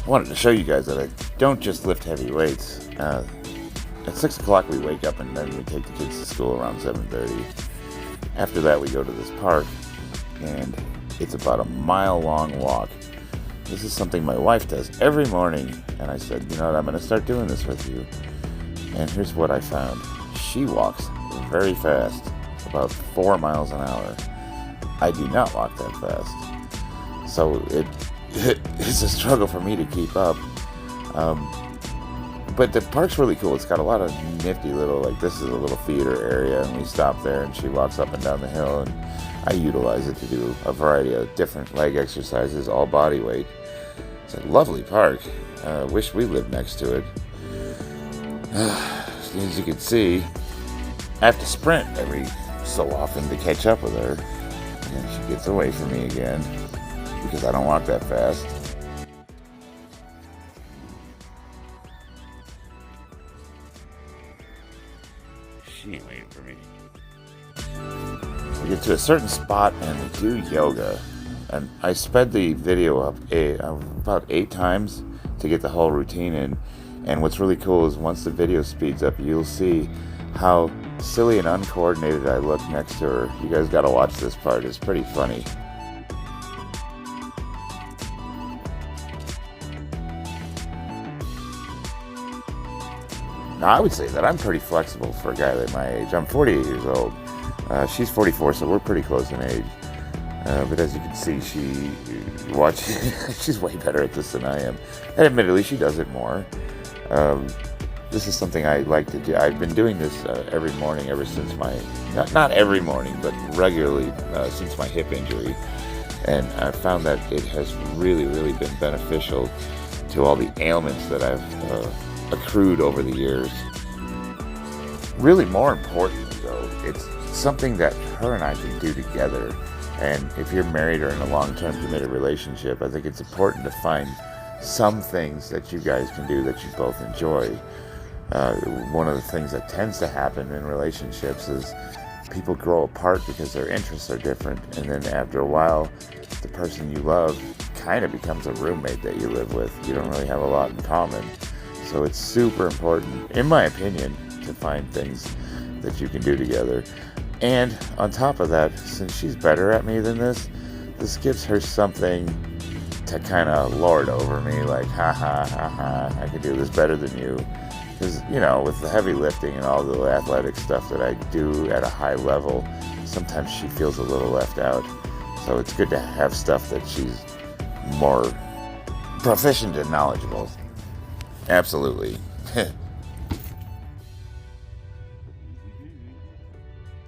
I wanted to show you guys that I don't just lift heavy weights. At 6 o'clock we wake up and then we take the kids to school around 7:30. After that we go to this park, and it's about a mile-long walk. This is something my wife does every morning, and I said, you know what, I'm going to start doing this with you. And here's what I found. She walks very fast, about 4 miles an hour. I do not walk that fast. So it's a struggle for me to keep up. But the park's really cool. It's got a lot of nifty little, like this is a little theater area, and we stop there and she walks up and down the hill, and I utilize it to do a variety of different leg exercises, all body weight. It's a lovely park. Wish we lived next to it. As you can see, I have to sprint every so often to catch up with her. And then she gets away from me again because I don't walk that fast. She ain't waiting for me. We get to a certain spot and we do yoga. And I sped the video up about 8 times to get the whole routine in. And what's really cool is once the video speeds up, you'll see how silly and uncoordinated I look next to her. You guys gotta watch this part. It's pretty funny. Now, I would say that I'm pretty flexible for a guy like my age. I'm 48 years old. She's 44, so we're pretty close in age. But as you can see, she's way better at this than I am. And admittedly, she does it more. This is something I like to do. I've been doing this every morning ever since not every morning, but regularly since my hip injury. And I found that it has really, really been beneficial to all the ailments that I've accrued over the years. Really, more importantly though, it's something that her and I can do together. And if you're married or in a long-term committed relationship, I think it's important to find some things that you guys can do that you both enjoy. One of the things that tends to happen in relationships is people grow apart because their interests are different, and then after a while, the person you love kind of becomes a roommate that you live with. You don't really have a lot in common. So it's super important, in my opinion, to find things that you can do together. And on top of that, since she's better at me than this gives her something to kind of lord over me, like, ha ha ha ha, I can do this better than you. Because, you know, with the heavy lifting and all the athletic stuff that I do at a high level, sometimes she feels a little left out. So it's good to have stuff that she's more proficient and knowledgeable. Absolutely.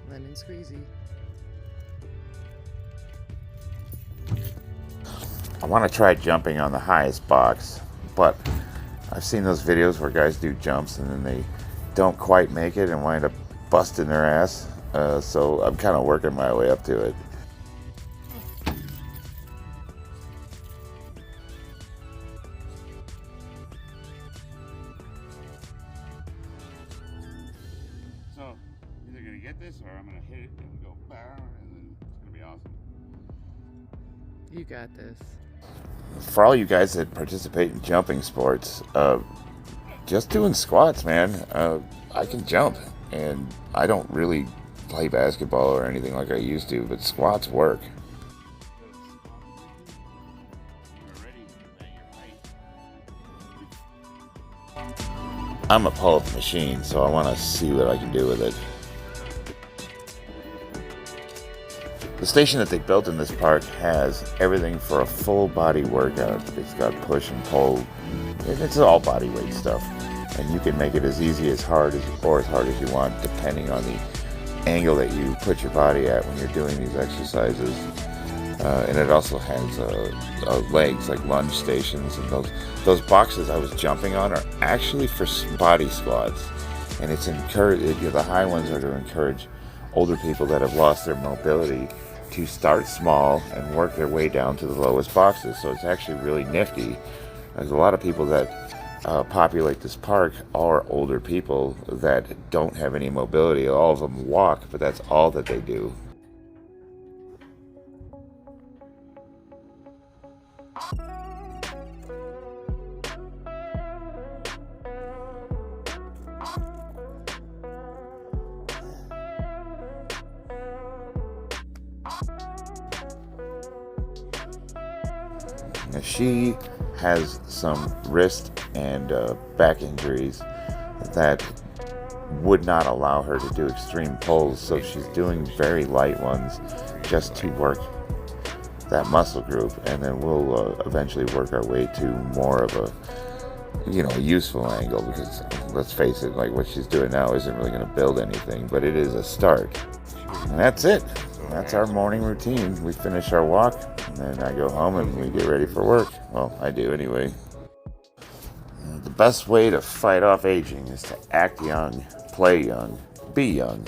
Lemon squeezy. I want to try jumping on the highest box, but I've seen those videos where guys do jumps and then they don't quite make it and wind up busting their ass. So I'm kind of working my way up to it. So either gonna get this or I'm gonna hit it and go bam, and then it's gonna be awesome. You got this. For all you guys that participate in jumping sports, just doing squats, man. I can jump, and I don't really play basketball or anything like I used to, but squats work. I'm a pull-up machine, so I want to see what I can do with it. The station that they built in this park has everything for a full body workout. It's got push and pull. It's all body weight stuff. And you can make it as easy as hard as you want, depending on the angle that you put your body at when you're doing these exercises. And it also has legs, like lunge stations, and those boxes I was jumping on are actually for body squats. And it's the high ones are to encourage older people that have lost their mobility to start small and work their way down to the lowest boxes. So it's actually really nifty. There's a lot of people that populate this park are older people that don't have any mobility. All of them walk, but that's all that they do. Now, she has some wrist and back injuries that would not allow her to do extreme pulls, so she's doing very light ones just to work that muscle group, and then we'll eventually work our way to more of a useful angle, because let's face it, like what she's doing now isn't really going to build anything, but it is a start. And that's it. That's our morning routine. We finish our walk, and then I go home and we get ready for work. Well, I do anyway. The best way to fight off aging is to act young, play young, be young,